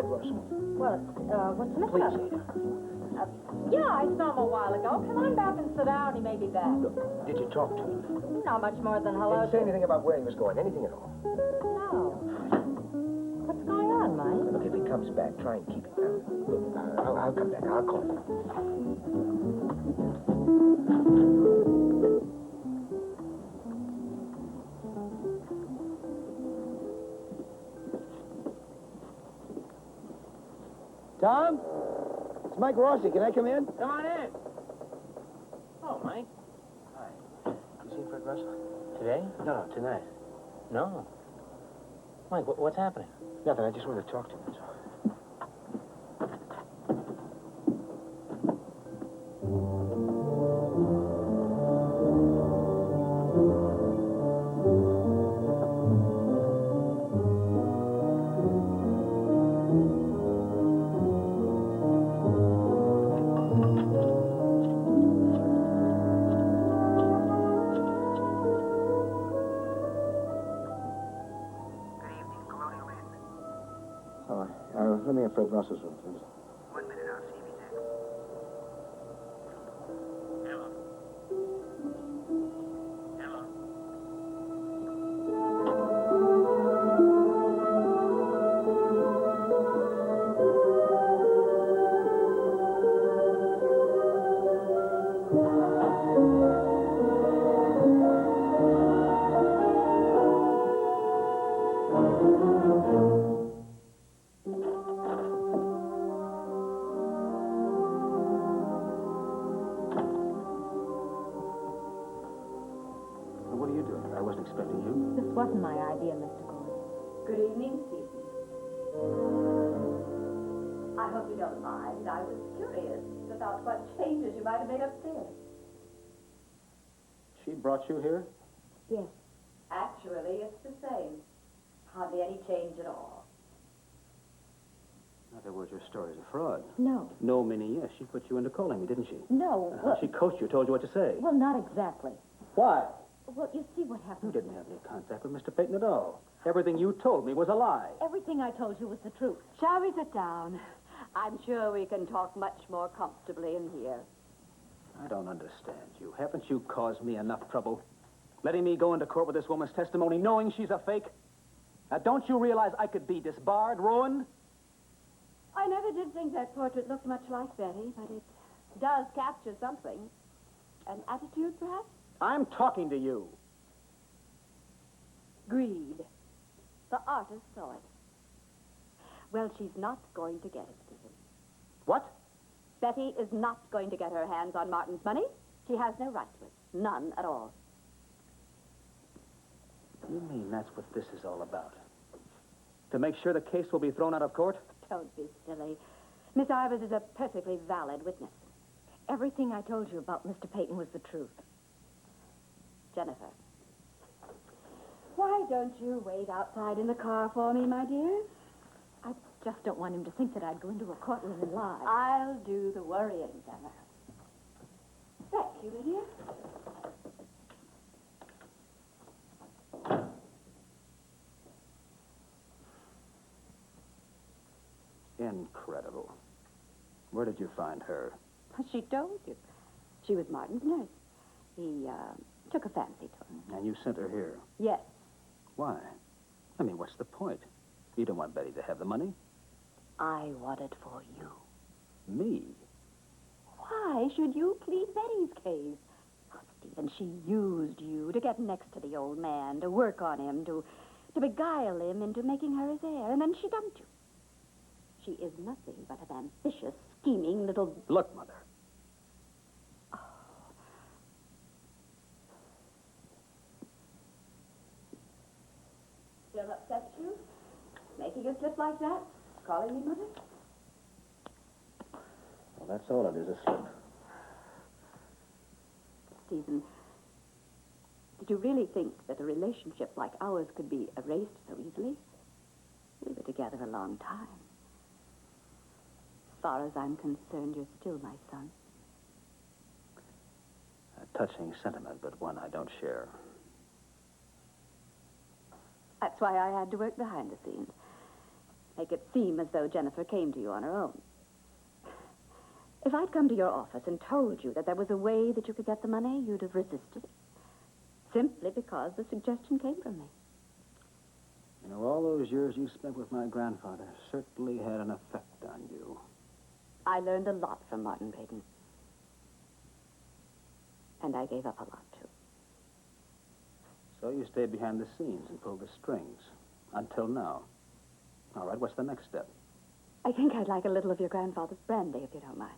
Fred Russell? Well, what's the matter? Please, Ada. Yeah, I saw him a while ago. Come on back and sit down. He may be back. Look, did you talk to him? Not much more than hello. Did you say anything about where he was going? Anything at all? No. What's going on, Mike? Look, if he comes back, try and keep him down. Look, I'll come back. I'll call him. Tom? It's Mike Rossi. Can I come in? Come on in. Oh, Mike. Hi. You seen Fred Russell? Today? No, tonight. No. Mike, what's happening? Nothing. I just wanted to talk to him. That's all. Let me have Fred Russell's room, please. 1 minute, I'll see if he's in. Hello. Hello. What are you doing here? I wasn't expecting you. This wasn't my idea, Mr. Gordon. Good evening, Stephen. I hope you don't mind. I was curious about what changes you might have made upstairs. She brought you here? Yes. Actually, it's the same. Hardly any change at all. In other words, your story's a fraud. No. No, meaning yes. She put you into calling me, didn't she? No. She coached you, told you what to say. Well, not exactly. Why? Well, you see what You happened. didn't have any contact with Mr. Peyton at all. Everything you told me was a lie. Everything I told you was the truth. Shall we sit down? I'm sure we can talk much more comfortably in here. I don't understand you. Haven't you caused me enough trouble? Letting me go into court with this woman's testimony, knowing she's a fake? Now, don't you realize I could be disbarred, ruined? I never did think that portrait looked much like Betty, but it does capture something. An attitude, perhaps? I'm talking to you. Greed. The artist saw it. Well, she's not going to get it, Stephen. What? Betty is not going to get her hands on Martin's money. She has no right to it. None at all. You mean that's what this is all about? To make sure the case will be thrown out of court? Don't be silly. Miss Ivers is a perfectly valid witness. Everything I told you about Mr. Peyton was the truth. Jennifer, why don't you wait outside in the car for me, my dear? I just don't want him to think that I'd go into a courtroom and lie. I'll do the worrying, Jennifer. Thank you, my dear. Incredible. Where did you find her? She told you. She was Martin's nurse. He, took a fancy to her. And you sent her here. Yes. Why? I mean, what's the point? You don't want Betty to have the money? I want it for you. Me? Why should you plead Betty's case? Oh, Stephen, she used you to get next to the old man, to work on him, to beguile him into making her his heir, and then she dumped you. She is nothing but an ambitious, scheming little... Look, Mother. Still upsets you? Making a slip like that? Calling me mother? Well, that's all it is, a slip. Stephen, did you really think that a relationship like ours could be erased so easily? We were together a long time. As far as I'm concerned, you're still my son. A touching sentiment, but one I don't share. That's why I had to work behind the scenes. make it seem as though Jennifer came to you on her own. If I'd come to your office and told you that there was a way that you could get the money, you'd have resisted it. Simply because the suggestion came from me. You know, all those years you spent with my grandfather certainly had an effect on you. I learned a lot from Martin, Peyton. And I gave up a lot, too. So you stayed behind the scenes and pulled the strings. Until now. All right, what's the next step? I think I'd like a little of your grandfather's brandy, if you don't mind.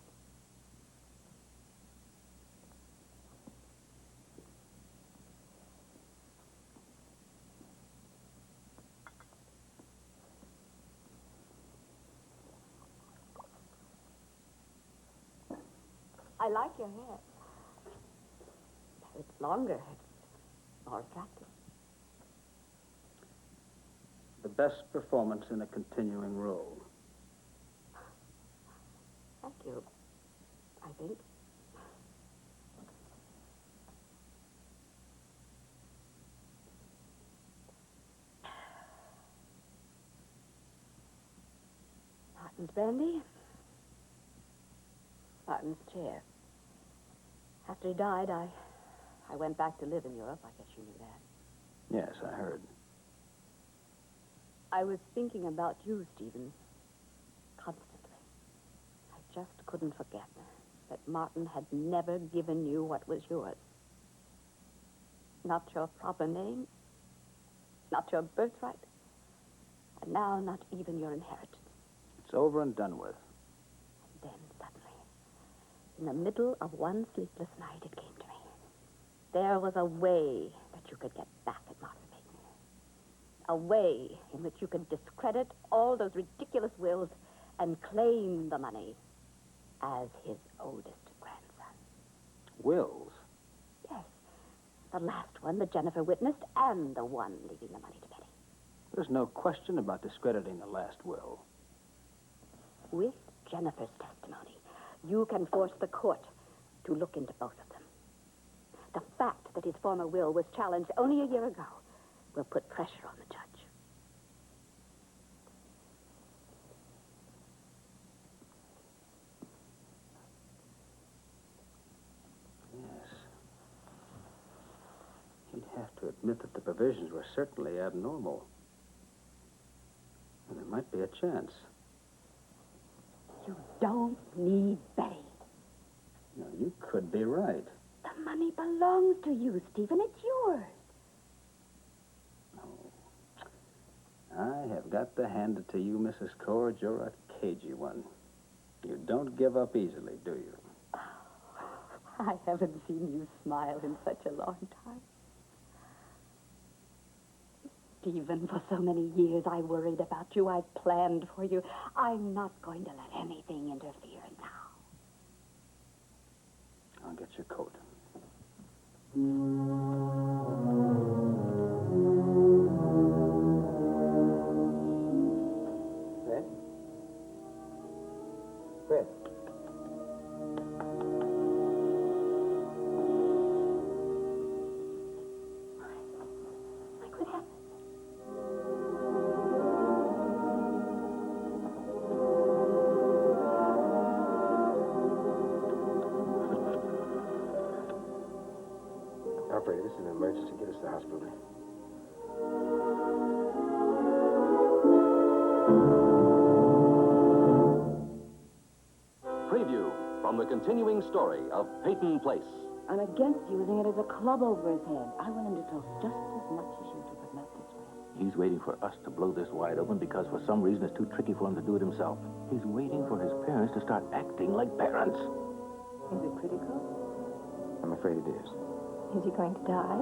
I like your hair. It's longer. It's more attractive. The best performance in a continuing role. Thank you, I think. Martin's brandy. Martin's chair. After he died, I went back to live in Europe. I guess you knew that. Yes, I heard. I was thinking about you, Stephen, constantly. I just couldn't forget that Martin had never given you what was yours. Not your proper name, not your birthright, and now not even your inheritance. It's over and done with. And then suddenly, in the middle of one sleepless night, it came to me. There was a way that you could get back at Martin Peyton. A way in which you could discredit all those ridiculous wills and claim the money as his oldest grandson. Wills? Yes. The last one that Jennifer witnessed and the one leaving the money to Betty. There's no question about discrediting the last will. With Jennifer's testimony, you can force the court to look into both of them. The fact that his former will was challenged only a year ago will put pressure on the judge. Yes. He'd have to admit that the provisions were certainly abnormal. And there might be a chance. You don't need Betty. No, you could be right. The money belongs to you, Stephen. It's yours. I have got to hand it to you, Mrs. Cord. You're a cagey one. You don't give up easily, do you? I haven't seen you smile in such a long time. Stephen, for so many years I worried about you. I planned for you. I'm not going to let anything interfere now. I'll get your coat. Fred? Fred? Mike, what happened? Operator, this is an emergency. Get us to the hospital. Preview from the continuing story of Peyton Place. I'm against using it as a club over his head. I want him to talk just as much as you do, but not this way. He's waiting for us to blow this wide open because for some reason it's too tricky for him to do it himself. He's waiting for his parents to start acting like parents. Is it critical? I'm afraid it is. Is he going to die?